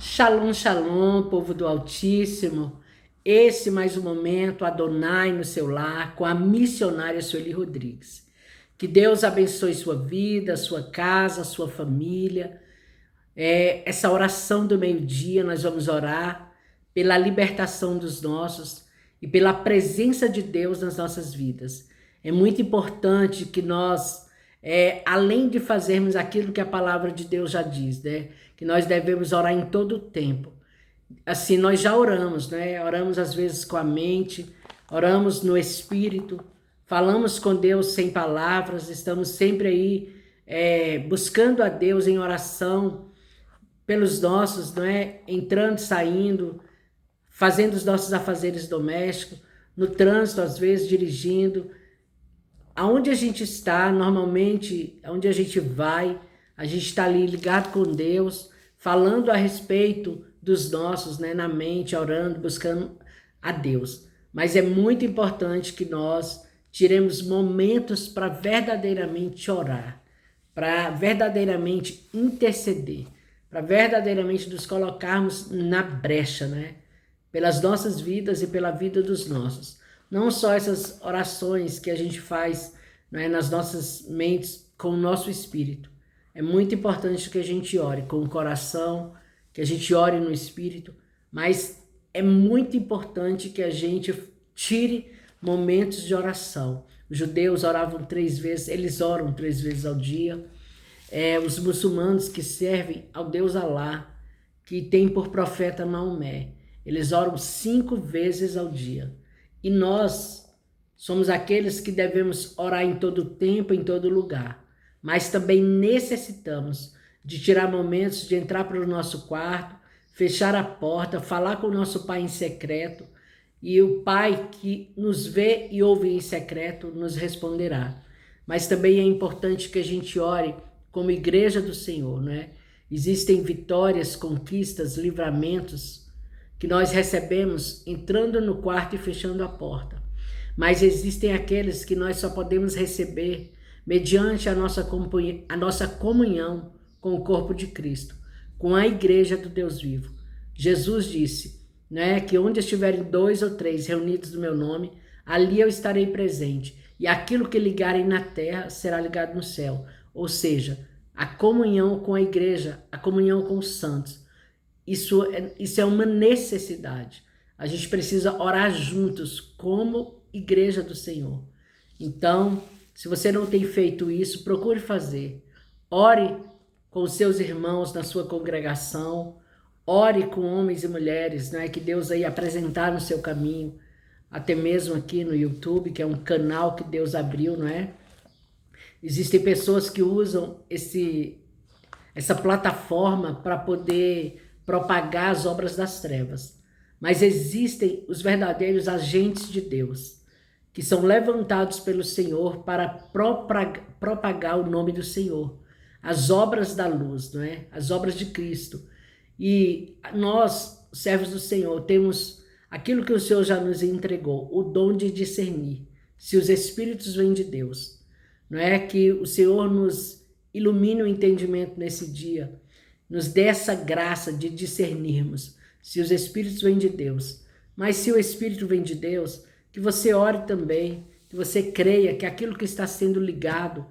Shalom, shalom, povo do Altíssimo. Esse mais um momento, Adonai no seu lar, com a missionária Sueli Rodrigues. Que Deus abençoe sua vida, sua casa, sua família. Essa oração do meio-dia, nós vamos orar pela libertação dos nossos e pela presença de Deus nas nossas vidas. É muito importante que nós, além de fazermos aquilo que a palavra de Deus já diz, né? Que nós devemos orar em todo o tempo. Assim, nós já oramos, né? Oramos às vezes com a mente, oramos no Espírito, falamos com Deus sem palavras, estamos sempre aí buscando a Deus em oração pelos nossos, não é? Entrando, saindo, fazendo os nossos afazeres domésticos, no trânsito, às vezes, dirigindo. Aonde a gente está, normalmente, aonde a gente vai, a gente está ali ligado com Deus, falando a respeito dos nossos, né, na mente, orando, buscando a Deus. Mas é muito importante que nós tiremos momentos para verdadeiramente orar, para verdadeiramente interceder, para verdadeiramente nos colocarmos na brecha, né, pelas nossas vidas e pela vida dos nossos. Não só essas orações que a gente faz, né, nas nossas mentes com o nosso espírito. É muito importante que a gente ore com o coração, que a gente ore no espírito, mas é muito importante que a gente tire momentos de oração. Os judeus oravam 3 vezes, eles oram 3 vezes ao dia. Os muçulmanos que servem ao Deus Alá, que tem por profeta Maomé, eles oram 5 vezes ao dia. E nós somos aqueles que devemos orar em todo tempo, em todo lugar. Mas também necessitamos de tirar momentos de entrar para o nosso quarto, fechar a porta, falar com o nosso Pai em secreto, e o Pai que nos vê e ouve em secreto nos responderá. Mas também é importante que a gente ore como igreja do Senhor, né? Existem vitórias, conquistas, livramentos que nós recebemos entrando no quarto e fechando a porta. Mas existem aqueles que nós só podemos receber mediante a nossa comunhão com o corpo de Cristo, com a igreja do Deus vivo. Jesus disse, né, que onde estiverem 2 ou 3 reunidos no meu nome, ali eu estarei presente. E aquilo que ligarem na terra será ligado no céu. Ou seja, a comunhão com a igreja, a comunhão com os santos. Isso é uma necessidade. A gente precisa orar juntos como igreja do Senhor. Então, se você não tem feito isso, procure fazer. Ore com os seus irmãos na sua congregação. Ore com homens e mulheres, né, que Deus aí apresentar no seu caminho. Até mesmo aqui no YouTube, que é um canal que Deus abriu, não é? Existem pessoas que usam essa plataforma para poder propagar as obras das trevas. Mas existem os verdadeiros agentes de Deus, que são levantados pelo Senhor para propagar o nome do Senhor, as obras da luz, não é? As obras de Cristo. E nós, servos do Senhor, temos aquilo que o Senhor já nos entregou, o dom de discernir se os Espíritos vêm de Deus. Não é? Que o Senhor nos ilumine o entendimento nesse dia, nos dê essa graça de discernirmos se os Espíritos vêm de Deus. Mas se o Espírito vem de Deus, que você ore também, que você creia que aquilo que está sendo ligado,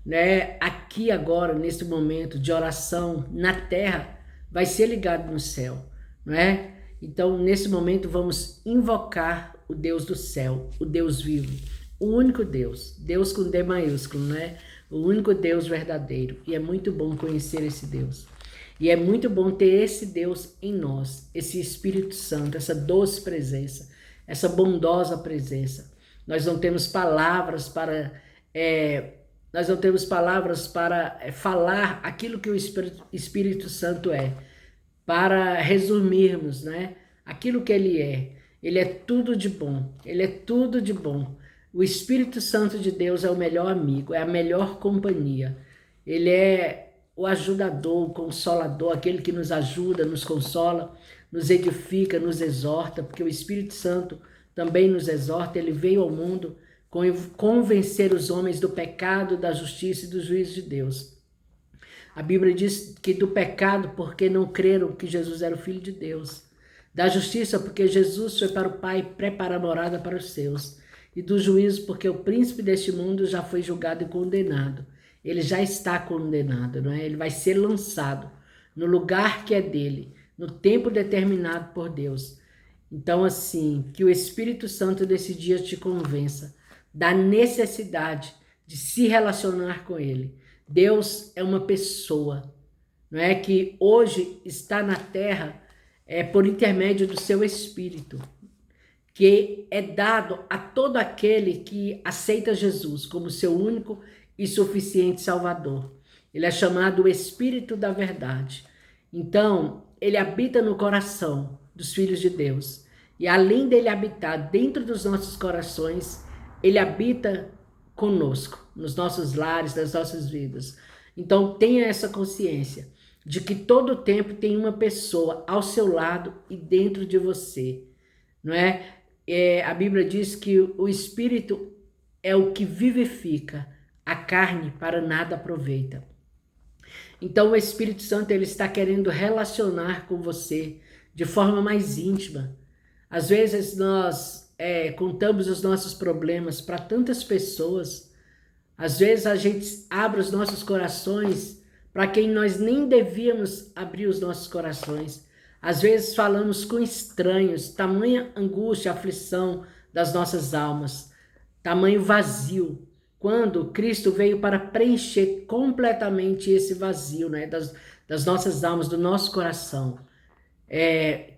né, aqui agora, nesse momento de oração na terra, vai ser ligado no céu, não é? Então, nesse momento, vamos invocar o Deus do céu, o Deus vivo, o único Deus, Deus com D maiúsculo, né? O único Deus verdadeiro. E é muito bom conhecer esse Deus. E é muito bom ter esse Deus em nós, esse Espírito Santo, essa doce presença, essa bondosa presença. Nós não temos palavras para falar aquilo que o Espírito Santo é, para resumirmos, né? Aquilo que ele é. Ele é tudo de bom, ele é tudo de bom. O Espírito Santo de Deus é o melhor amigo, é a melhor companhia. Ele é o ajudador, o consolador, aquele que nos ajuda, nos consola, nos edifica, nos exorta, porque o Espírito Santo também nos exorta. Ele veio ao mundo convencer os homens do pecado, da justiça e do juízo de Deus. A Bíblia diz que do pecado, porque não creram que Jesus era o Filho de Deus. Da justiça, porque Jesus foi para o Pai preparar morada para os seus. E do juízo, porque o príncipe deste mundo já foi julgado e condenado. Ele já está condenado, não é? Ele vai ser lançado no lugar que é dele, no tempo determinado por Deus. Então, assim, que o Espírito Santo desse dia te convença da necessidade de se relacionar com ele. Deus é uma pessoa, não é? Que hoje está na terra por intermédio do seu Espírito, que é dado a todo aquele que aceita Jesus como seu único e suficiente Salvador. Ele é chamado o Espírito da Verdade. Então, ele habita no coração dos filhos de Deus. E além dele habitar dentro dos nossos corações, ele habita conosco, nos nossos lares, nas nossas vidas. Então, tenha essa consciência de que todo tempo tem uma pessoa ao seu lado e dentro de você, não é? A Bíblia diz que o Espírito é o que vivifica, a carne para nada aproveita. Então o Espírito Santo ele está querendo relacionar com você de forma mais íntima. Às vezes nós contamos os nossos problemas para tantas pessoas. Às vezes a gente abre os nossos corações para quem nós nem devíamos abrir os nossos corações. Às vezes falamos com estranhos, tamanha angústia, aflição das nossas almas, tamanho vazio. Quando Cristo veio para preencher completamente esse vazio, né, das nossas almas, do nosso coração.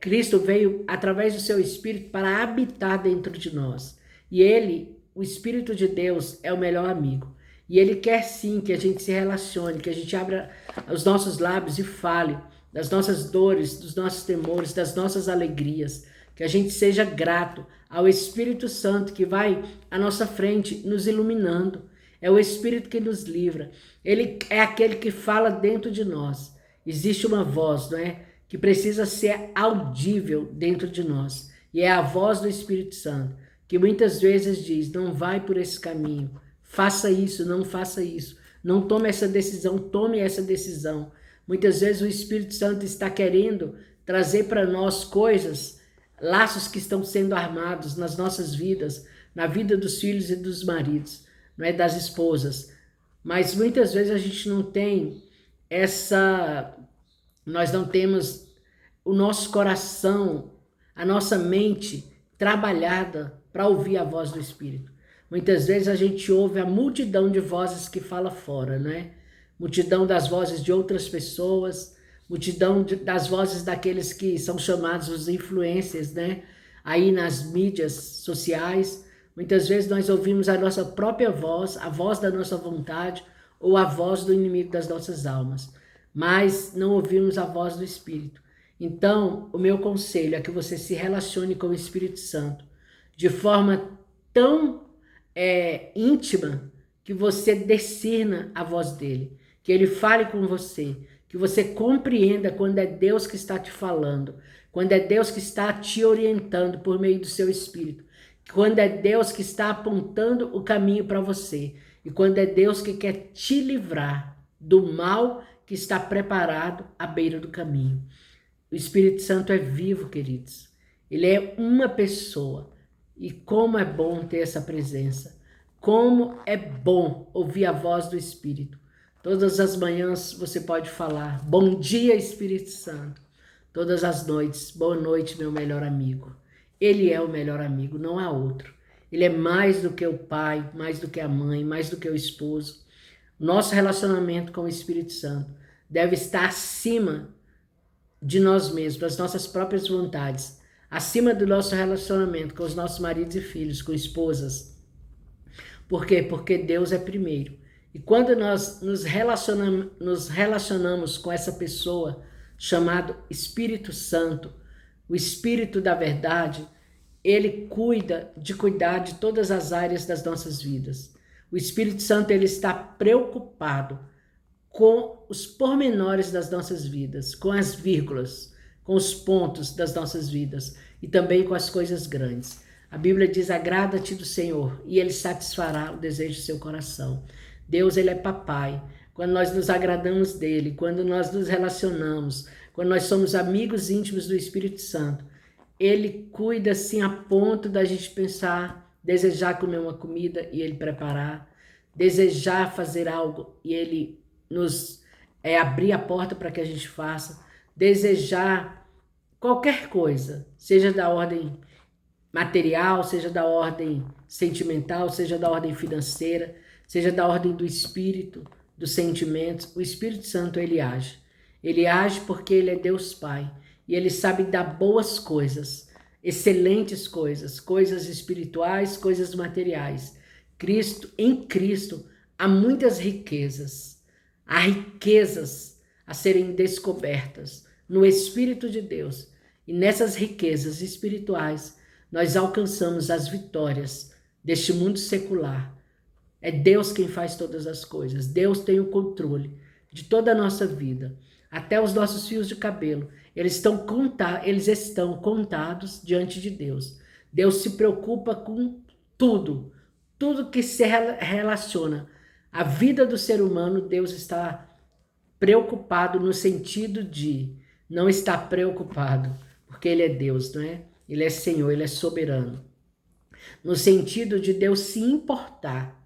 Cristo veio através do seu Espírito para habitar dentro de nós. E ele, o Espírito de Deus, é o melhor amigo. E ele quer sim que a gente se relacione, que a gente abra os nossos lábios e fale das nossas dores, dos nossos temores, das nossas alegrias, que a gente seja grato ao Espírito Santo que vai à nossa frente nos iluminando. É o Espírito que nos livra. Ele é aquele que fala dentro de nós. Existe uma voz, não é? Que precisa ser audível dentro de nós. E é a voz do Espírito Santo, que muitas vezes diz, não vai por esse caminho, faça isso, não faça isso, não tome essa decisão, tome essa decisão. Muitas vezes o Espírito Santo está querendo trazer para nós coisas, laços que estão sendo armados nas nossas vidas, na vida dos filhos e dos maridos, não é, das esposas. Mas muitas vezes a gente não tem nós não temos o nosso coração, a nossa mente trabalhada para ouvir a voz do Espírito. Muitas vezes a gente ouve a multidão de vozes que fala fora, né? Multidão das vozes de outras pessoas, multidão das vozes daqueles que são chamados os influencers, né? Aí nas mídias sociais, muitas vezes nós ouvimos a nossa própria voz, a voz da nossa vontade ou a voz do inimigo das nossas almas, mas não ouvimos a voz do Espírito. Então, o meu conselho é que você se relacione com o Espírito Santo de forma tão íntima que você discerna a voz dele, que ele fale com você, que você compreenda quando é Deus que está te falando, quando é Deus que está te orientando por meio do seu Espírito, quando é Deus que está apontando o caminho para você e quando é Deus que quer te livrar do mal que está preparado à beira do caminho. O Espírito Santo é vivo, queridos. Ele é uma pessoa. E como é bom ter essa presença. Como é bom ouvir a voz do Espírito. Todas as manhãs você pode falar, bom dia, Espírito Santo. Todas as noites, boa noite, meu melhor amigo. Ele é o melhor amigo, não há outro. Ele é mais do que o pai, mais do que a mãe, mais do que o esposo. Nosso relacionamento com o Espírito Santo deve estar acima de nós mesmos, das nossas próprias vontades, acima do nosso relacionamento com os nossos maridos e filhos, com esposas. Por quê? Porque Deus é primeiro. E quando nós nos relacionamos com essa pessoa chamado Espírito Santo, o Espírito da Verdade, ele cuida de todas as áreas das nossas vidas. O Espírito Santo ele está preocupado com os pormenores das nossas vidas, com as vírgulas, com os pontos das nossas vidas e também com as coisas grandes. A Bíblia diz, agrada-te do Senhor e Ele satisfará o desejo do seu coração. Deus, Ele é papai. quando nós nos agradamos dele, quando nós nos relacionamos, quando nós somos amigos íntimos do Espírito Santo, ele cuida assim a ponto da gente pensar, desejar comer uma comida e ele preparar, desejar fazer algo e ele nos abrir a porta para que a gente faça, desejar qualquer coisa, seja da ordem material, seja da ordem sentimental, seja da ordem financeira, seja da ordem do espírito, dos sentimentos. O Espírito Santo, ele age. Ele age porque ele é Deus Pai. E ele sabe dar boas coisas, excelentes coisas, coisas espirituais, coisas materiais. Em Cristo, há muitas riquezas. Há riquezas a serem descobertas no Espírito de Deus. E nessas riquezas espirituais, nós alcançamos as vitórias deste mundo secular. É Deus quem faz todas as coisas. Deus tem o controle de toda a nossa vida. Até os nossos fios de cabelo, eles estão contados diante de Deus. Deus se preocupa com tudo. Tudo que se relaciona à vida do ser humano, Deus está preocupado no sentido de não estar preocupado, porque Ele é Deus, não é? Ele é Senhor, Ele é soberano. No sentido de Deus se importar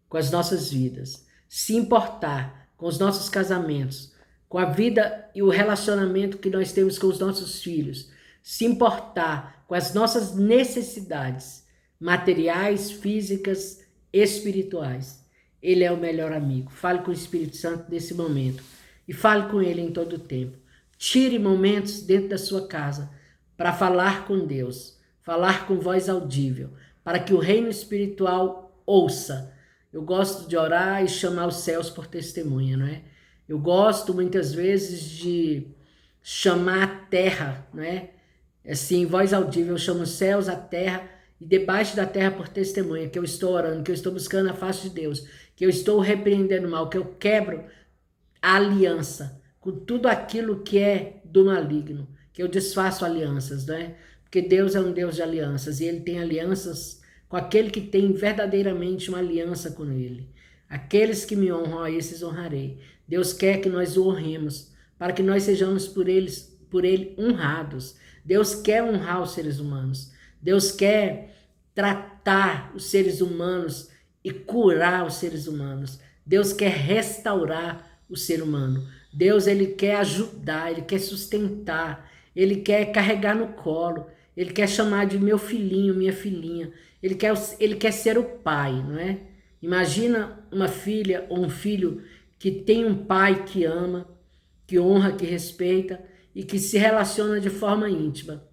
com as nossas vidas, se importar com os nossos casamentos, com a vida e o relacionamento que nós temos com os nossos filhos, se importar com as nossas necessidades materiais, físicas, espirituais. Ele é o melhor amigo. Fale com o Espírito Santo nesse momento e fale com Ele em todo o tempo. Tire momentos dentro da sua casa para falar com Deus, falar com voz audível, para que o reino espiritual ouça. Eu gosto de orar e chamar os céus por testemunha, não é? Eu gosto muitas vezes de chamar a terra, não é? Assim, em voz audível, eu chamo os céus, a terra e debaixo da terra por testemunha, que eu estou orando, que eu estou buscando a face de Deus, que eu estou repreendendo o mal, que eu quebro a aliança com tudo aquilo que é do maligno, que eu desfaço alianças, né? Porque Deus é um Deus de alianças e Ele tem alianças com aquele que tem verdadeiramente uma aliança com Ele. Aqueles que me honram, a esses honrarei. Deus quer que nós o honremos, para que nós sejamos por Ele honrados. Deus quer honrar os seres humanos. Deus quer tratar os seres humanos e curar os seres humanos. Deus quer restaurar o ser humano. Deus, Ele quer ajudar, Ele quer sustentar, Ele quer carregar no colo, Ele quer chamar de meu filhinho, minha filhinha. Ele quer ser o pai, não é? Imagina uma filha ou um filho que tem um pai que ama, que honra, que respeita e que se relaciona de forma íntima.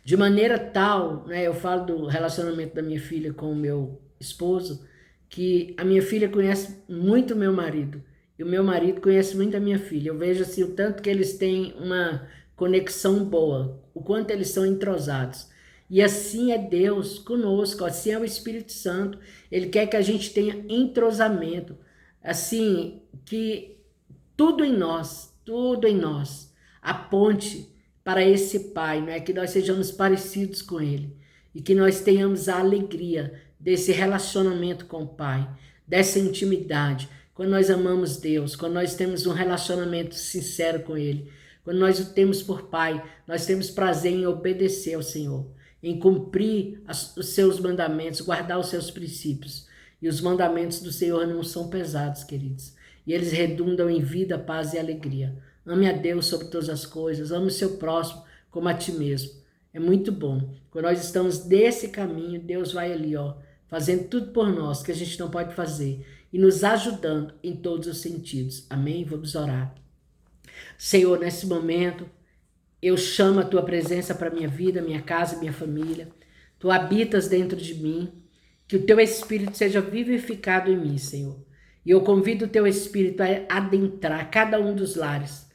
De maneira tal, né, eu falo do relacionamento da minha filha com o meu esposo, que a minha filha conhece muito o meu marido e o meu marido conhece muito a minha filha. Eu vejo assim o tanto que eles têm uma conexão boa, o quanto eles são entrosados. E assim é Deus conosco, assim é o Espírito Santo. Ele quer que a gente tenha entrosamento, assim, que tudo em nós aponte para esse Pai, não é? Que nós sejamos parecidos com Ele e que nós tenhamos a alegria desse relacionamento com o Pai, dessa intimidade, quando nós amamos Deus, quando nós temos um relacionamento sincero com Ele, quando nós o temos por Pai, nós temos prazer em obedecer ao Senhor, em cumprir os seus mandamentos, guardar os seus princípios. E os mandamentos do Senhor não são pesados, queridos, e eles redundam em vida, paz e alegria. Ame a Deus sobre todas as coisas, ame o seu próximo como a ti mesmo. É muito bom. Quando nós estamos nesse caminho, Deus vai ali, ó, fazendo tudo por nós que a gente não pode fazer e nos ajudando em todos os sentidos. Amém? Vamos orar. Senhor, nesse momento, eu chamo a tua presença para minha vida, minha casa, minha família. Tu habitas dentro de mim. Que o teu Espírito seja vivificado em mim, Senhor. E eu convido o teu Espírito a adentrar cada um dos lares,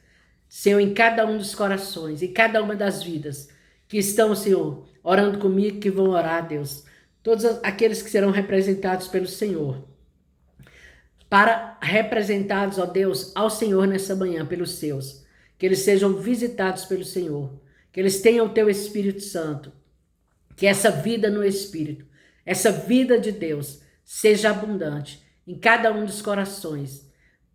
Senhor, em cada um dos corações, em cada uma das vidas que estão, Senhor, orando comigo, que vão orar, Deus. Todos aqueles que serão representados pelo Senhor. Representados, ó Deus, ao Senhor nessa manhã, pelos seus. Que eles sejam visitados pelo Senhor. Que eles tenham o teu Espírito Santo. Que essa vida no Espírito, essa vida de Deus, seja abundante em cada um dos corações.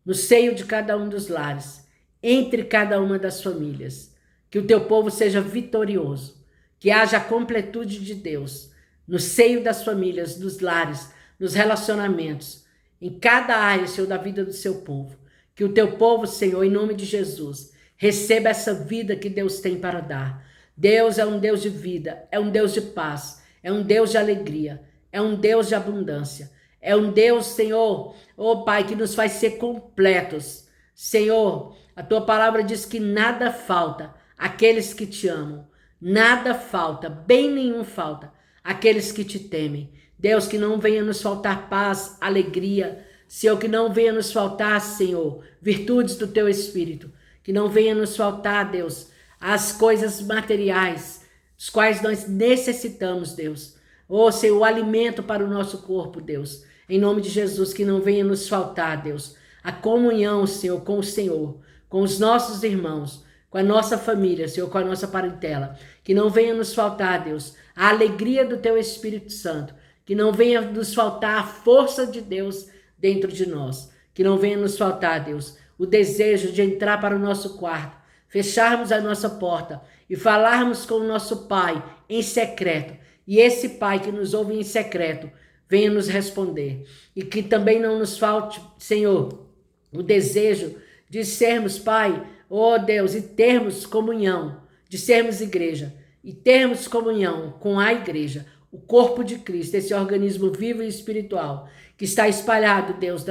no seio de cada um dos lares, entre cada uma das famílias. Que o teu povo seja vitorioso, que haja a completude de Deus no seio das famílias, dos lares, nos relacionamentos, em cada área, Senhor, da vida do seu povo. Que o teu povo, Senhor, em nome de Jesus, receba essa vida que Deus tem para dar. Deus é um Deus de vida, é um Deus de paz, é um Deus de alegria, é um Deus de abundância. É um Deus, Senhor, oh Pai, que nos faz ser completos. Senhor, a tua palavra diz que nada falta àqueles que te amam. Nada falta, bem nenhum falta àqueles que te temem. Deus, que não venha nos faltar paz, alegria. Senhor, que não venha nos faltar, Senhor, virtudes do teu Espírito. Que não venha nos faltar, Deus, as coisas materiais, os quais nós necessitamos, Deus. Oh, Senhor, o alimento para o nosso corpo, Deus. Em nome de Jesus, que não venha nos faltar, Deus, a comunhão, Senhor, com o Senhor, com os nossos irmãos, com a nossa família, Senhor, com a nossa parentela. Que não venha nos faltar, Deus, a alegria do teu Espírito Santo. Que não venha nos faltar a força de Deus dentro de nós. Que não venha nos faltar, Deus, o desejo de entrar para o nosso quarto, fecharmos a nossa porta e falarmos com o nosso Pai em secreto. E esse Pai que nos ouve em secreto, venha nos responder. E que também não nos falte, Senhor, o desejo de sermos, Pai, oh Deus, e termos comunhão, de sermos igreja, e termos comunhão com a igreja, o corpo de Cristo, esse organismo vivo e espiritual, que está espalhado, Deus,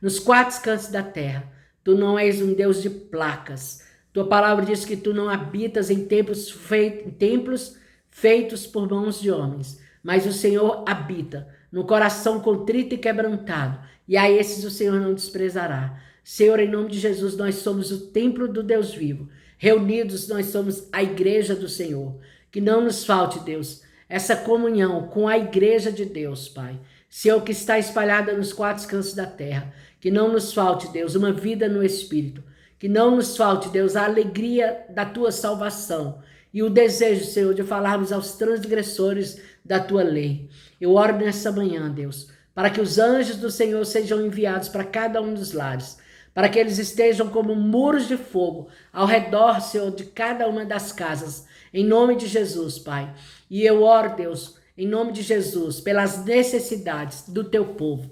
nos quatro cantos da terra. Tu não és um Deus de placas. Tua palavra diz que tu não habitas em templos feitos por mãos de homens, mas o Senhor habita no coração contrito e quebrantado, e a esses o Senhor não desprezará. Senhor, em nome de Jesus, nós somos o templo do Deus vivo. Reunidos, nós somos a igreja do Senhor. Que não nos falte, Deus, essa comunhão com a igreja de Deus, Pai. Senhor, que está espalhada nos quatro cantos da terra. Que não nos falte, Deus, uma vida no Espírito. Que não nos falte, Deus, a alegria da tua salvação. E o desejo, Senhor, de falarmos aos transgressores da tua lei. Eu oro nessa manhã, Deus, para que os anjos do Senhor sejam enviados para cada um dos lares, para que eles estejam como muros de fogo ao redor, Senhor, de cada uma das casas, em nome de Jesus, Pai. E eu oro, Deus, em nome de Jesus, pelas necessidades do teu povo.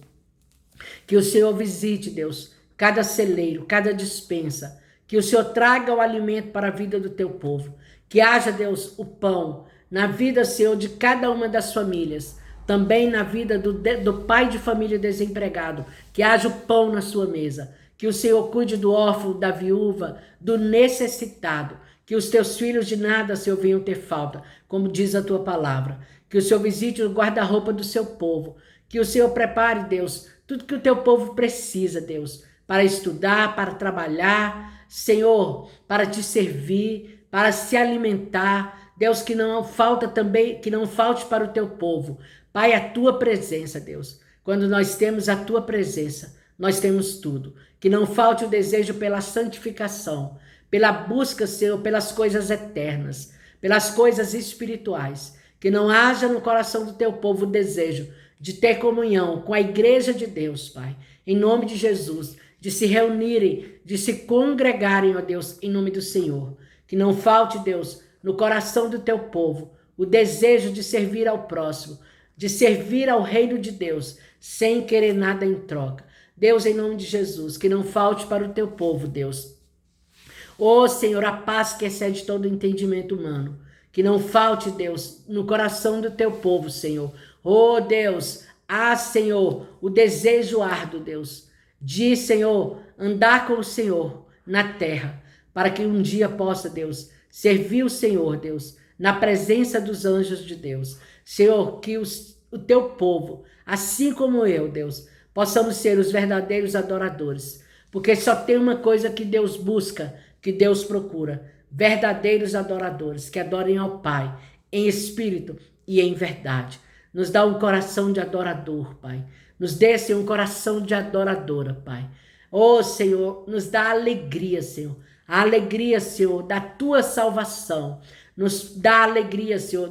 Que o Senhor visite, Deus, cada celeiro, cada despensa, que o Senhor traga o alimento para a vida do teu povo. Que haja, Deus, o pão na vida, Senhor, de cada uma das famílias. Também na vida do pai de família desempregado. Que haja o pão na sua mesa. Que o Senhor cuide do órfão, da viúva, do necessitado. Que os teus filhos de nada, Senhor, venham ter falta, como diz a tua palavra. Que o Senhor visite o guarda-roupa do seu povo. Que o Senhor prepare, Deus, tudo que o teu povo precisa, Deus, para estudar, para trabalhar, Senhor, para te servir, para se alimentar. Deus, que não falta também, que não falte para o teu povo, Pai, a tua presença, Deus. Quando nós temos a tua presença, nós temos tudo. Que não falte o desejo pela santificação, pela busca, Senhor, pelas coisas eternas, pelas coisas espirituais. Que não haja no coração do teu povo o desejo de ter comunhão com a igreja de Deus, Pai. Em nome de Jesus, de se reunirem, de se congregarem, ó Deus, em nome do Senhor. Que não falte, Deus, no coração do teu povo o desejo de servir ao próximo, de servir ao reino de Deus, sem querer nada em troca. Deus, em nome de Jesus, que não falte para o teu povo, Deus. Ó Senhor, a paz que excede todo o entendimento humano. Que não falte, Deus, no coração do teu povo, Senhor. Ó Deus, Senhor, o desejo árduo, Deus, de, Senhor, andar com o Senhor na terra, para que um dia possa, Deus, servir o Senhor, Deus, na presença dos anjos de Deus. Senhor, que o teu povo, assim como eu, Deus, possamos ser os verdadeiros adoradores. Porque só tem uma coisa que Deus busca, que Deus procura. Verdadeiros adoradores, que adorem ao Pai, em espírito e em verdade. Nos dá um coração de adorador, Pai. Nos dê, Senhor, um coração de adoradora, Pai. Oh, Senhor, nos dá alegria, Senhor. A alegria, Senhor, da tua salvação. Nos dá alegria, Senhor,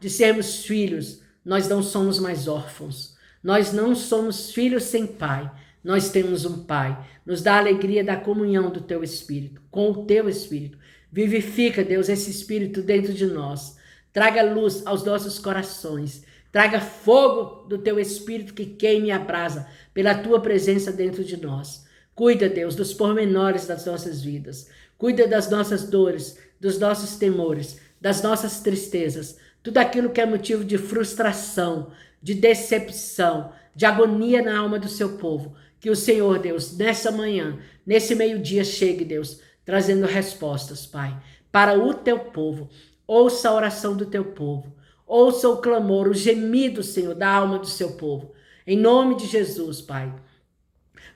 de sermos filhos. Nós não somos mais órfãos. Nós não somos filhos sem pai. nós temos um Pai. Nos dá a alegria da comunhão do Teu Espírito, com o Teu Espírito. Vivifica, Deus, esse Espírito dentro de nós. Traga luz aos nossos corações. Traga fogo do Teu Espírito que queime e abrasa pela Tua presença dentro de nós. Cuida, Deus, dos pormenores das nossas vidas. Cuida das nossas dores, dos nossos temores, das nossas tristezas. Tudo aquilo que é motivo de frustração, de decepção, de agonia na alma do seu povo. Que o Senhor, Deus, nessa manhã, nesse meio-dia, chegue, Deus, trazendo respostas, Pai, para o Teu povo. Ouça a oração do Teu povo. Ouça o clamor, o gemido, Senhor, da alma do seu povo. Em nome de Jesus, Pai.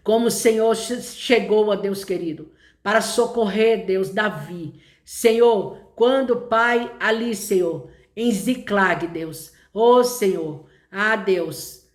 Como o Senhor chegou, ó Deus querido, para socorrer, Deus, Davi. Senhor, quando, Pai, ali, Senhor, em Ziclag, Deus. Ó Senhor, Deus.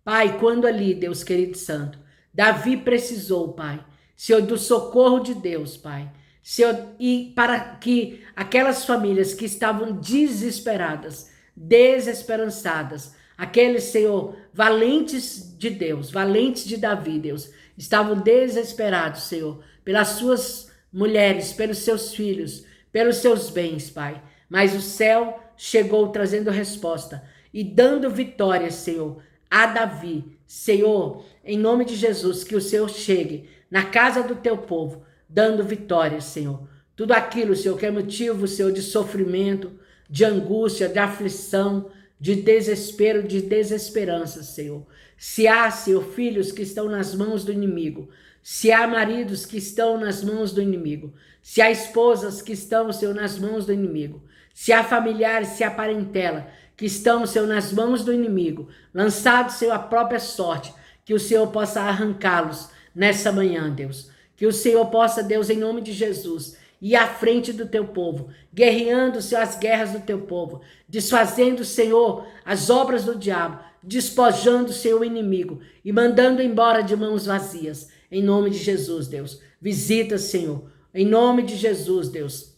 Pai, quando ali, Deus querido santo, Davi precisou, Pai, Senhor, do socorro de Deus, Pai. Senhor, e para que aquelas famílias que estavam desesperadas, desesperançadas, aqueles, Senhor, valentes de Deus, valentes de Davi, Deus, estavam desesperados, Senhor, pelas suas mulheres, pelos seus filhos, pelos seus bens, Pai. Mas o céu chegou trazendo resposta e dando vitória, Senhor, a Davi. Senhor, em nome de Jesus, que o Senhor chegue na casa do Teu povo, dando vitória, Senhor. Tudo aquilo, Senhor, que é motivo, Senhor, de sofrimento, de angústia, de aflição, de desespero, de desesperança, Senhor. Se há, Senhor, filhos que estão nas mãos do inimigo, se há maridos que estão nas mãos do inimigo, se há esposas que estão, Senhor, nas mãos do inimigo, se há familiares, se há parentela que estão, Senhor, nas mãos do inimigo, lançados, Senhor, à própria sorte, que o Senhor possa arrancá-los nessa manhã, Deus. Que o Senhor possa, Deus, em nome de Jesus, ir à frente do Teu povo, guerreando, Senhor, as guerras do Teu povo, desfazendo, Senhor, as obras do diabo, despojando, Senhor, o inimigo e mandando embora de mãos vazias. Em nome de Jesus, Deus. Visita, Senhor, em nome de Jesus, Deus,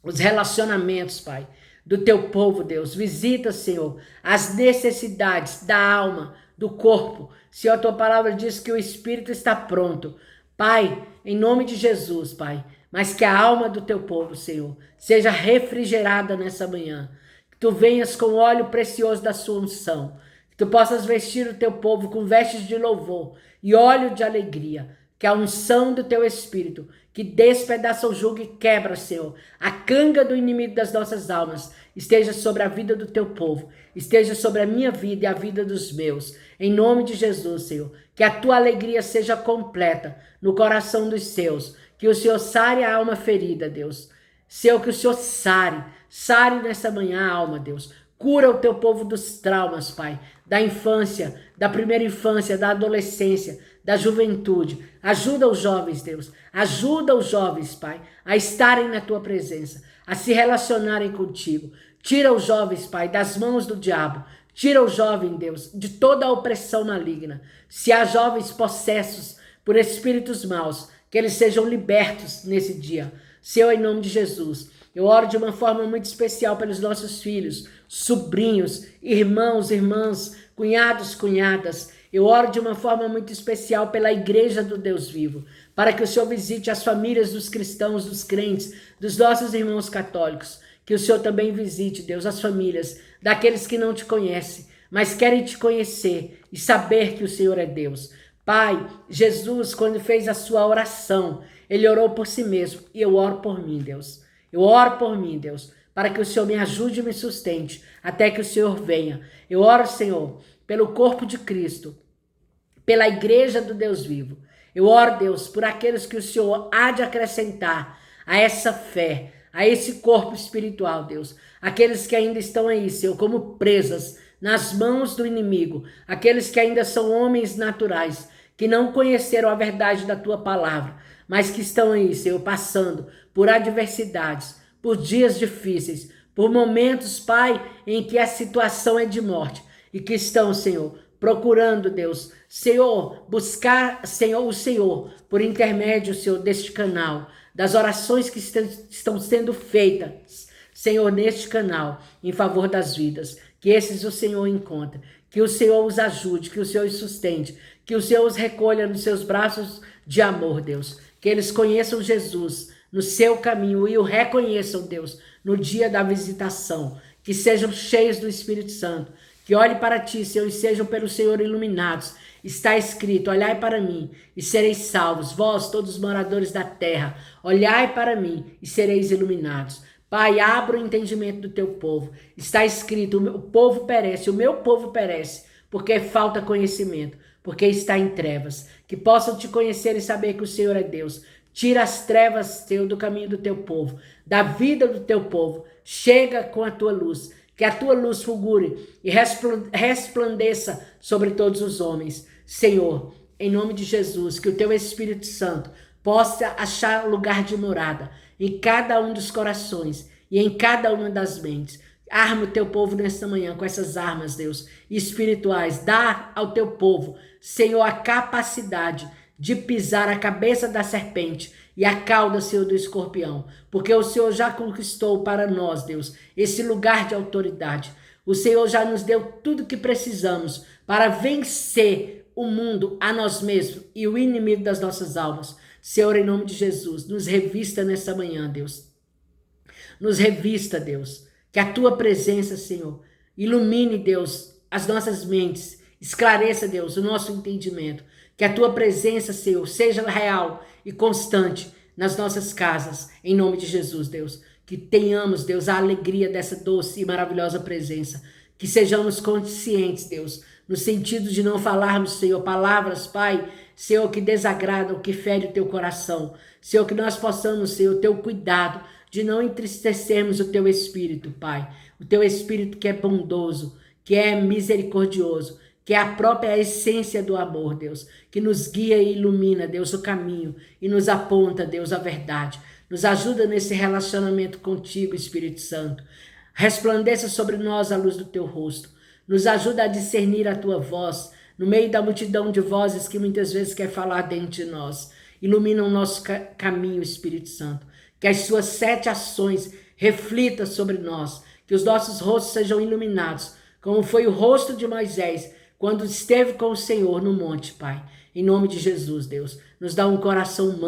os relacionamentos, Pai, do Teu povo, Deus. Visita, Senhor, as necessidades da alma, do corpo. Senhor, a Tua palavra diz que o espírito está pronto. Pai, em nome de Jesus, Pai, mas que a alma do Teu povo, Senhor, seja refrigerada nessa manhã. Que Tu venhas com o óleo precioso da Sua unção. Que Tu possas vestir o Teu povo com vestes de louvor e óleo de alegria. Que a unção do Teu Espírito, que despedaça o jugo e quebra, Senhor, a canga do inimigo das nossas almas, esteja sobre a vida do Teu povo, esteja sobre a minha vida e a vida dos meus. Em nome de Jesus, Senhor, que a Tua alegria seja completa no coração dos seus, que o Senhor sare a alma ferida, Deus. Senhor, que o Senhor sare nessa manhã a alma, Deus. Cura o Teu povo dos traumas, Pai, da infância, da primeira infância, da adolescência, da juventude. Ajuda os jovens, Deus. Ajuda os jovens, Pai, a estarem na Tua presença, a se relacionarem contigo. Tira os jovens, Pai, das mãos do diabo. Tira o jovem, Deus, de toda a opressão maligna. Se há jovens possessos por espíritos maus, que eles sejam libertos nesse dia. Senhor, em nome de Jesus, eu oro de uma forma muito especial pelos nossos filhos, sobrinhos, irmãos, irmãs, cunhados, cunhadas. Eu oro de uma forma muito especial pela igreja do Deus vivo, para que o Senhor visite as famílias dos cristãos, dos crentes, dos nossos irmãos católicos. Que o Senhor também visite, Deus, as famílias daqueles que não Te conhecem, mas querem Te conhecer e saber que o Senhor é Deus. Pai, Jesus, quando fez a sua oração, Ele orou por si mesmo e eu oro por mim, Deus. Eu oro por mim, Deus, para que o Senhor me ajude e me sustente até que o Senhor venha. Eu oro, Senhor, pelo corpo de Cristo, pela igreja do Deus vivo. Eu oro, Deus, por aqueles que o Senhor há de acrescentar a essa fé, a esse corpo espiritual, Deus. Aqueles que ainda estão aí, Senhor, como presas nas mãos do inimigo. Aqueles que ainda são homens naturais, que não conheceram a verdade da Tua palavra, mas que estão aí, Senhor, passando por adversidades, por dias difíceis, por momentos, Pai, em que a situação é de morte e que estão, Senhor, procurando, Deus, Senhor, buscar, Senhor, o Senhor, por intermédio, Senhor, deste canal, das orações que estão sendo feitas, Senhor, neste canal, em favor das vidas, que esses o Senhor encontra, que o Senhor os ajude, que o Senhor os sustente, que o Senhor os recolha nos seus braços de amor, Deus. Que eles conheçam Jesus no seu caminho e o reconheçam, Deus, no dia da visitação. Que sejam cheios do Espírito Santo. Que olhem para ti, Senhor, e sejam pelo Senhor iluminados. Está escrito: olhai para mim e sereis salvos, vós, todos os moradores da terra. Olhai para mim e sereis iluminados. Pai, abra o entendimento do teu povo. Está escrito: o povo perece, o meu povo perece, porque falta conhecimento, porque está em trevas. Que possam te conhecer e saber que o Senhor é Deus. Tira as trevas, Senhor, do caminho do teu povo, da vida do teu povo. Chega com a tua luz, que a tua luz fulgure e resplandeça sobre todos os homens. Senhor, em nome de Jesus, que o teu Espírito Santo possa achar lugar de morada em cada um dos corações e em cada uma das mentes. Arma o teu povo nesta manhã com essas armas, Deus, espirituais. Dá ao teu povo, Senhor, a capacidade de pisar a cabeça da serpente e a cauda, Senhor, do escorpião. Porque o Senhor já conquistou para nós, Deus, esse lugar de autoridade. O Senhor já nos deu tudo o que precisamos para vencer o mundo, a nós mesmos e o inimigo das nossas almas. Senhor, em nome de Jesus, nos revista nessa manhã, Deus. Nos revista, Deus. Que a tua presença, Senhor, ilumine, Deus, as nossas mentes. Esclareça, Deus, o nosso entendimento. Que a tua presença, Senhor, seja real e constante nas nossas casas. Em nome de Jesus, Deus. Que tenhamos, Deus, a alegria dessa doce e maravilhosa presença. Que sejamos conscientes, Deus, no sentido de não falarmos, Senhor, palavras, Pai, Senhor, que desagradam, que fere o teu coração. Senhor, que nós possamos, Senhor, ter o cuidado de não entristecermos o teu Espírito, Pai. O teu Espírito que é bondoso, que é misericordioso, que é a própria essência do amor, Deus, que nos guia e ilumina, Deus, o caminho e nos aponta, Deus, a verdade. Nos ajuda nesse relacionamento contigo, Espírito Santo. Resplandeça sobre nós a luz do teu rosto. Nos ajuda a discernir a tua voz no meio da multidão de vozes que muitas vezes quer falar dentro de nós. Ilumina o nosso caminho, Espírito Santo. Que as suas 7 ações reflitam sobre nós. Que os nossos rostos sejam iluminados, como foi o rosto de Moisés, quando esteve com o Senhor no monte, Pai. Em nome de Jesus, Deus, nos dá um coração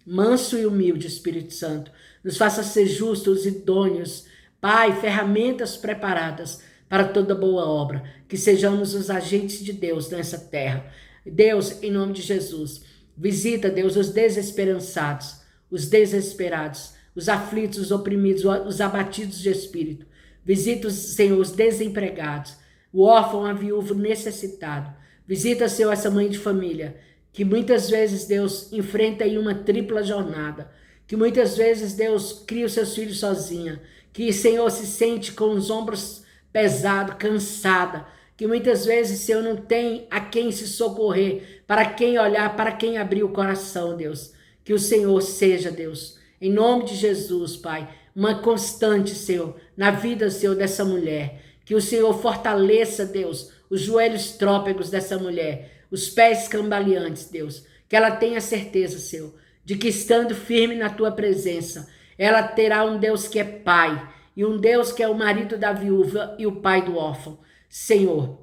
manso e humilde, Espírito Santo. Nos faça ser justos, idôneos, Pai, ferramentas preparadas para toda boa obra. Que sejamos os agentes de Deus nessa terra. Deus, em nome de Jesus, visita, Deus, os desesperançados, os desesperados, os aflitos, os oprimidos, os abatidos de espírito. Visita, Senhor, os desempregados, o órfão, a viúva, o necessitado. Visita, Senhor, essa mãe de família, que muitas vezes, Deus, enfrenta aí uma tripla jornada, que muitas vezes, Deus, cria os seus filhos sozinha, que, Senhor, se sente com os ombros pesados, cansada, que muitas vezes, Senhor, não tem a quem se socorrer, para quem olhar, para quem abrir o coração, Deus. Que o Senhor seja, Deus, em nome de Jesus, Pai, uma constante, Senhor, na vida, Senhor, dessa mulher. Que o Senhor fortaleça, Deus, os joelhos trópegos dessa mulher, os pés cambaleantes, Deus. Que ela tenha certeza, Senhor, de que estando firme na tua presença, ela terá um Deus que é Pai, e um Deus que é o marido da viúva e o pai do órfão. Senhor,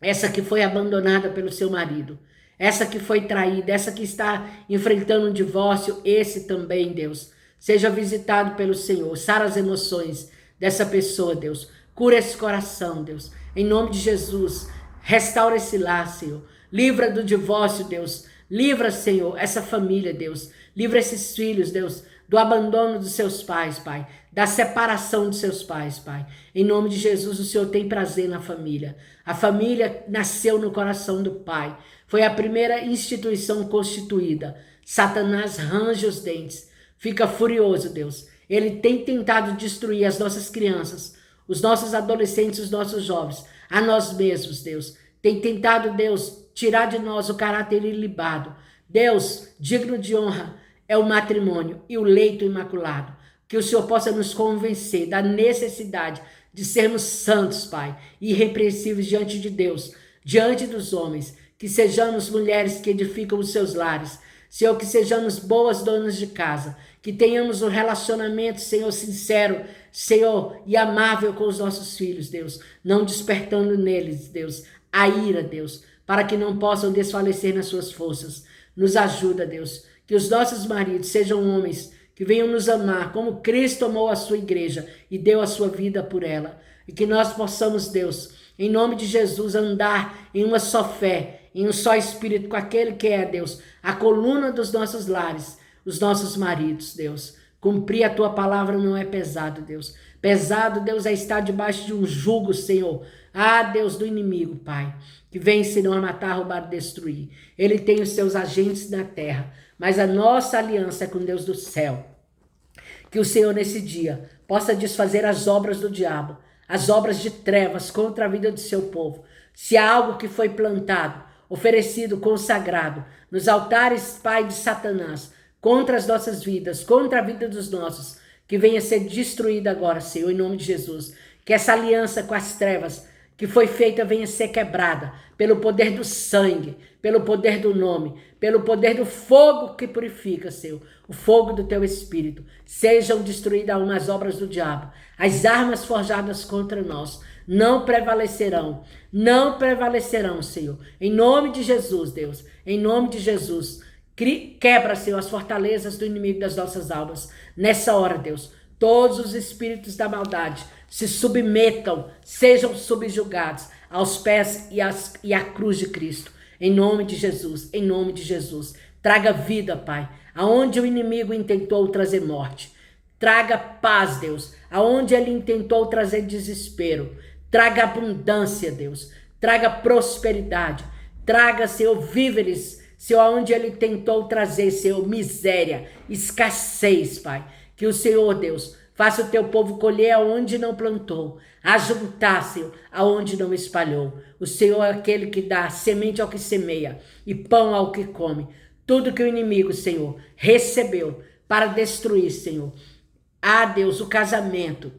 essa que foi abandonada pelo seu marido, essa que foi traída, essa que está enfrentando um divórcio, esse também, Deus, seja visitado pelo Senhor. Sara as emoções dessa pessoa, Deus. Cura esse coração, Deus. Em nome de Jesus, restaura esse lar, Senhor. Livra do divórcio, Deus. Livra, Senhor, essa família, Deus. Livra esses filhos, Deus, do abandono dos seus pais, Pai. Da separação dos seus pais, Pai. Em nome de Jesus, o Senhor tem prazer na família. A família nasceu no coração do Pai. Foi a primeira instituição constituída. Satanás range os dentes. Fica furioso, Deus. Ele tem tentado destruir as nossas crianças, os nossos adolescentes, os nossos jovens, a nós mesmos, Deus. Tem tentado, Deus, tirar de nós o caráter ilibado. Deus, digno de honra, é o matrimônio e o leito imaculado. Que o Senhor possa nos convencer da necessidade de sermos santos, Pai, irrepreensíveis diante de Deus, diante dos homens. Que sejamos mulheres que edificam os seus lares. Senhor, que sejamos boas donas de casa, que tenhamos um relacionamento, Senhor, sincero, Senhor, e amável com os nossos filhos, Deus, não despertando neles, Deus, a ira, Deus, para que não possam desfalecer nas suas forças. Nos ajuda, Deus, que os nossos maridos sejam homens que venham nos amar, como Cristo amou a sua igreja e deu a sua vida por ela. E que nós possamos, Deus, em nome de Jesus, andar em uma só fé, em um só espírito com aquele que é, Deus, a coluna dos nossos lares, os nossos maridos, Deus. Cumprir a tua palavra não é pesado, Deus. Pesado, Deus, é estar debaixo de um jugo, Senhor. Ah, Deus, do inimigo, Pai, que vem, Senhor, a matar, roubar, destruir. Ele tem os seus agentes na terra, mas a nossa aliança é com Deus do céu. Que o Senhor, nesse dia, possa desfazer as obras do diabo, as obras de trevas contra a vida do seu povo. Se há algo que foi plantado, oferecido, consagrado, nos altares, Pai, de Satanás, contra as nossas vidas, contra a vida dos nossos, que venha ser destruída agora, Senhor, em nome de Jesus. Que essa aliança com as trevas que foi feita venha ser quebrada pelo poder do sangue, pelo poder do nome, pelo poder do fogo que purifica, Senhor, o fogo do teu Espírito. Sejam destruídas as obras do diabo, as armas forjadas contra nós não prevalecerão, Senhor, em nome de Jesus, Deus, em nome de Jesus. Quebra, Senhor, as fortalezas do inimigo das nossas almas. Nessa hora, Deus, todos os espíritos da maldade se submetam, sejam subjugados aos pés e à cruz de Cristo. Em nome de Jesus, em nome de Jesus. Traga vida, Pai, aonde o inimigo intentou trazer morte. Traga paz, Deus, aonde ele intentou trazer desespero. Traga abundância, Deus. Traga prosperidade. Traga, Senhor, víveres, Senhor, aonde ele tentou trazer, Senhor, miséria, escassez, Pai. Que o Senhor, Deus, faça o teu povo colher aonde não plantou, ajuntar, Senhor, aonde não espalhou. O Senhor é aquele que dá semente ao que semeia e pão ao que come. Tudo que o inimigo, Senhor, recebeu para destruir, Senhor. Ah, Deus, o casamento,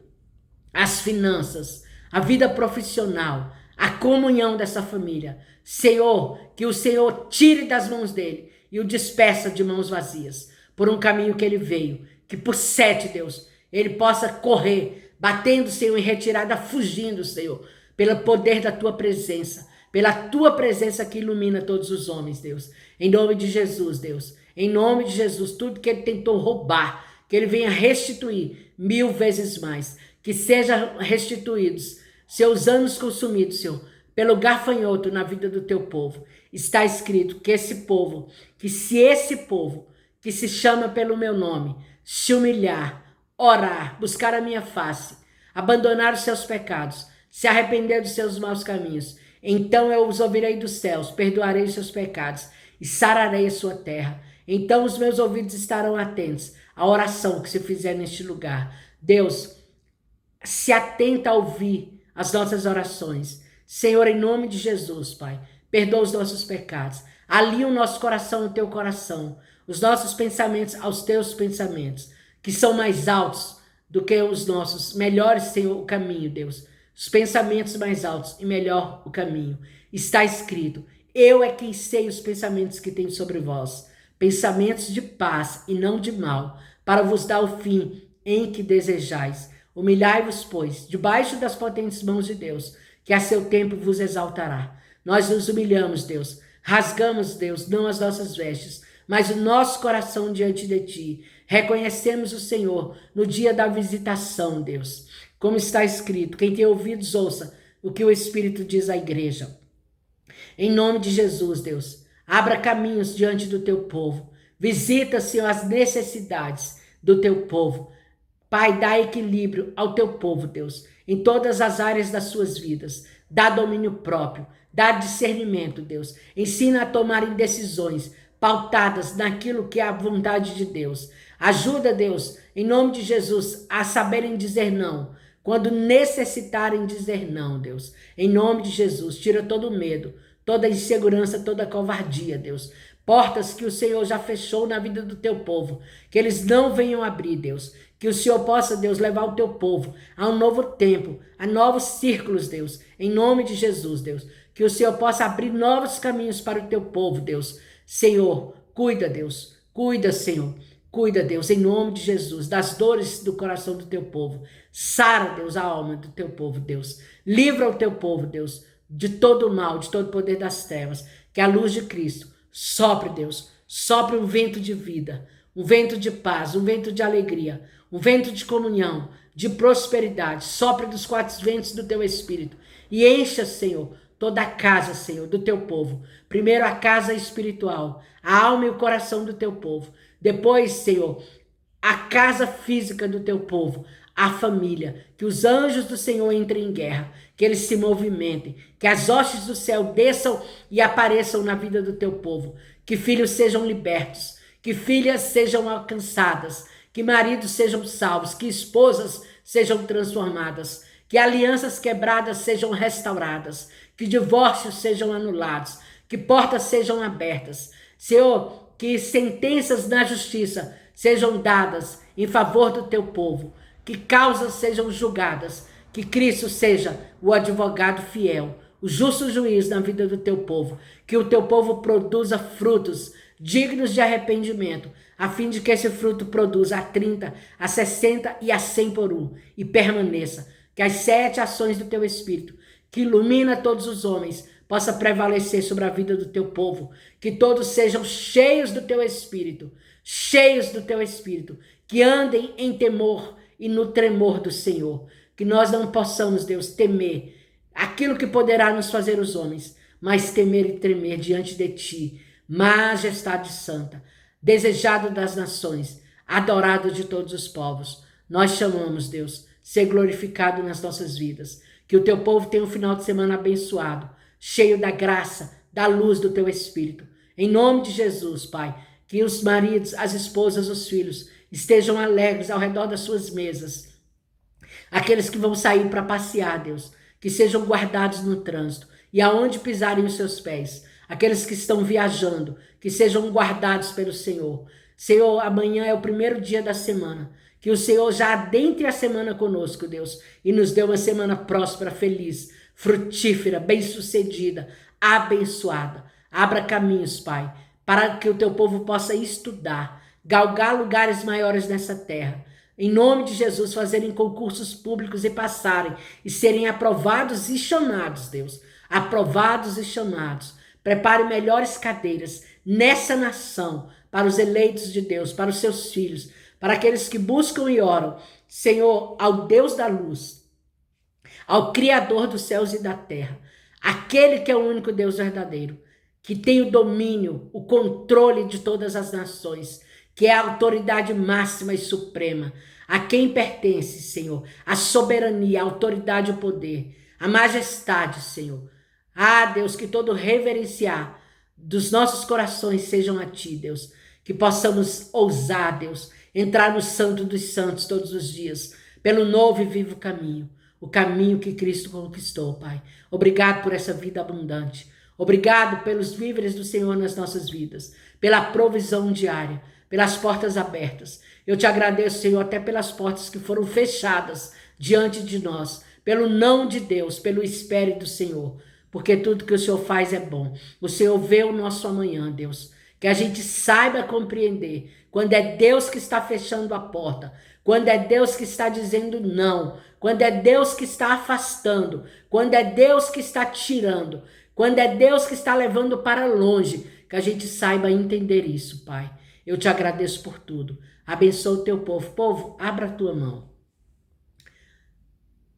as finanças, a vida profissional, a comunhão dessa família. Senhor, que o Senhor tire das mãos dele e o despeça de mãos vazias por um caminho que ele veio. Que por 7, Deus, ele possa correr, batendo, Senhor, em retirada, fugindo, Senhor, pelo poder da tua presença, pela tua presença que ilumina todos os homens, Deus. Em nome de Jesus, Deus, em nome de Jesus, tudo que ele tentou roubar, que ele venha restituir 1000 vezes mais, que sejam restituídos seus anos consumidos, Senhor, pelo gafanhoto na vida do teu povo. Está escrito que esse povo, que se esse povo, que se chama pelo meu nome, se humilhar, orar, buscar a minha face, abandonar os seus pecados, se arrepender dos seus maus caminhos, então eu os ouvirei dos céus, perdoarei os seus pecados e sararei a sua terra. Então os meus ouvidos estarão atentos à oração que se fizer neste lugar. Deus, se atenta a ouvir as nossas orações. Senhor, em nome de Jesus, Pai, perdoa os nossos pecados. Alinha o nosso coração ao teu coração, os nossos pensamentos aos teus pensamentos, que são mais altos do que os nossos. Melhores, Senhor, o caminho, Deus. Os pensamentos mais altos e melhor o caminho. Está escrito: eu é quem sei os pensamentos que tenho sobre vós, pensamentos de paz e não de mal, para vos dar o fim em que desejais. Humilhai-vos, pois, debaixo das potentes mãos de Deus, que a seu tempo vos exaltará. Nós nos humilhamos, Deus, rasgamos, Deus, não as nossas vestes, mas o nosso coração diante de ti. Reconhecemos o Senhor no dia da visitação, Deus. Como está escrito, quem tem ouvidos ouça o que o Espírito diz à igreja. Em nome de Jesus, Deus, abra caminhos diante do teu povo. Visita, Senhor, as necessidades do teu povo. Pai, dá equilíbrio ao teu povo, Deus, em todas as áreas das suas vidas. Dá domínio próprio, dá discernimento, Deus. Ensina a tomarem decisões pautadas naquilo que é a vontade de Deus. Ajuda, Deus, em nome de Jesus, a saberem dizer não, quando necessitarem dizer não, Deus. Em nome de Jesus, tira todo o medo, toda a insegurança, toda a covardia, Deus. Portas que o Senhor já fechou na vida do teu povo, que eles não venham abrir, Deus. Que o Senhor possa, Deus, levar o teu povo a um novo tempo, a novos círculos, Deus. Em nome de Jesus, Deus. Que o Senhor possa abrir novos caminhos para o teu povo, Deus. Senhor, Cuida, Deus. Cuida, Senhor. Cuida, Deus, em nome de Jesus, das dores do coração do teu povo. Sara, Deus, a alma do teu povo, Deus. Livra o teu povo, Deus, de todo o mal, de todo o poder das trevas. Que a luz de Cristo sopre, Deus. Sopre um vento de vida, um vento de paz, um vento de alegria, um vento de comunhão, de prosperidade. Sopre dos quatro ventos do teu Espírito. E encha, Senhor, toda a casa, Senhor, do teu povo. Primeiro a casa espiritual, a alma e o coração do teu povo. Depois, Senhor, a casa física do teu povo, a família. Que os anjos do Senhor entrem em guerra, que eles se movimentem, que as hostes do céu desçam e apareçam na vida do teu povo. Que filhos sejam libertos, que filhas sejam alcançadas, que maridos sejam salvos, que esposas sejam transformadas, que alianças quebradas sejam restauradas, que divórcios sejam anulados, que portas sejam abertas. Senhor, que sentenças na justiça sejam dadas em favor do teu povo, que causas sejam julgadas, que Cristo seja o advogado fiel, o justo juiz na vida do teu povo, que o teu povo produza frutos dignos de arrependimento, a fim de que esse fruto produza a 30, a 60 e a 100 por um, e permaneça. Que as 7 ações do teu Espírito, que ilumina todos os homens, possa prevalecer sobre a vida do teu povo, que todos sejam cheios do teu Espírito, que andem em temor e no tremor do Senhor, que nós não possamos, Deus, temer aquilo que poderá nos fazer os homens, mas temer e tremer diante de ti, majestade santa, desejado das nações, adorado de todos os povos. Nós chamamos, Deus, ser glorificado nas nossas vidas, que o teu povo tenha um final de semana abençoado, cheio da graça, da luz do teu Espírito. Em nome de Jesus, Pai, que os maridos, as esposas, os filhos estejam alegres ao redor das suas mesas. Aqueles que vão sair para passear, Deus, que sejam guardados no trânsito e aonde pisarem os seus pés. Aqueles que estão viajando, que sejam guardados pelo Senhor. Senhor, amanhã é o primeiro dia da semana. Que o Senhor já adentre a semana conosco, Deus, e nos dê uma semana próspera, feliz, frutífera, bem-sucedida, abençoada. Abra caminhos, Pai, para que o teu povo possa estudar, galgar lugares maiores nessa terra. Em nome de Jesus, fazerem concursos públicos e passarem, e serem aprovados e chamados, Deus. Aprovados e chamados. Prepare melhores cadeiras nessa nação, para os eleitos de Deus, para os seus filhos, para aqueles que buscam e oram, Senhor, ao Deus da luz, ao Criador dos céus e da terra, aquele que é o único Deus verdadeiro, que tem o domínio, o controle de todas as nações, que é a autoridade máxima e suprema, a quem pertence, Senhor, a soberania, a autoridade e o poder, a majestade, Senhor. Ah, Deus, que todo reverenciar dos nossos corações sejam a Ti, Deus, que possamos ousar, Deus, entrar no Santo dos Santos todos os dias, pelo novo e vivo caminho, o caminho que Cristo conquistou, Pai. Obrigado por essa vida abundante. Obrigado pelos víveres do Senhor nas nossas vidas, pela provisão diária, pelas portas abertas. Eu te agradeço, Senhor, até pelas portas que foram fechadas diante de nós, pelo não de Deus, pelo espere do Senhor, porque tudo que o Senhor faz é bom. O Senhor vê o nosso amanhã, Deus, que a gente saiba compreender quando é Deus que está fechando a porta, quando é Deus que está dizendo não, quando é Deus que está afastando, quando é Deus que está tirando, quando é Deus que está levando para longe, que a gente saiba entender isso, Pai. Eu te agradeço por tudo. Abençoa o teu povo. Povo, abra a tua mão.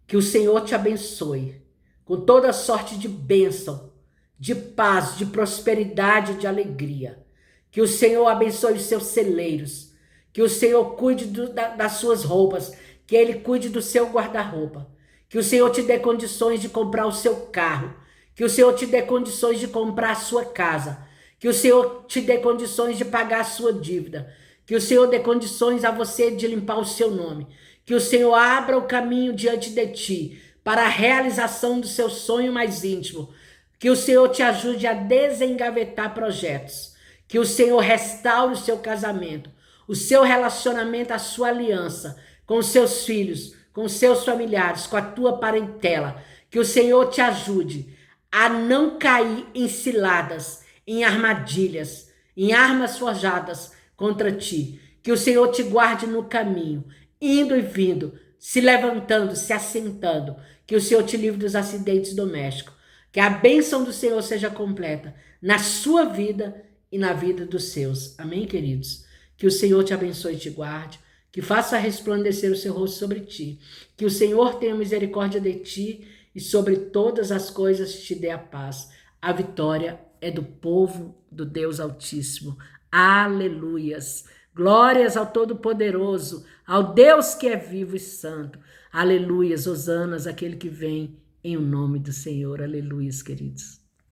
Que o Senhor te abençoe com toda sorte de bênção, de paz, de prosperidade, de alegria. Que o Senhor abençoe os seus celeiros, que o Senhor cuide das suas roupas, que Ele cuide do seu guarda-roupa, que o Senhor te dê condições de comprar o seu carro, que o Senhor te dê condições de comprar a sua casa, que o Senhor te dê condições de pagar a sua dívida, que o Senhor dê condições a você de limpar o seu nome, que o Senhor abra o caminho diante de ti para a realização do seu sonho mais íntimo, que o Senhor te ajude a desengavetar projetos, que o Senhor restaure o seu casamento, o seu relacionamento, a sua aliança com os seus filhos, com os seus familiares, com a tua parentela. Que o Senhor te ajude a não cair em ciladas, em armadilhas, em armas forjadas contra ti. Que o Senhor te guarde no caminho, indo e vindo, se levantando, se assentando. Que o Senhor te livre dos acidentes domésticos. Que a bênção do Senhor seja completa na sua vida e na vida dos seus. Amém, queridos? Que o Senhor te abençoe e te guarde. Que faça resplandecer o seu rosto sobre ti. Que o Senhor tenha misericórdia de ti e sobre todas as coisas te dê a paz. A vitória é do povo do Deus Altíssimo. Aleluias. Glórias ao Todo-Poderoso, ao Deus que é vivo e santo. Aleluias, hosanas, aquele que vem em o nome do Senhor. Aleluias, queridos.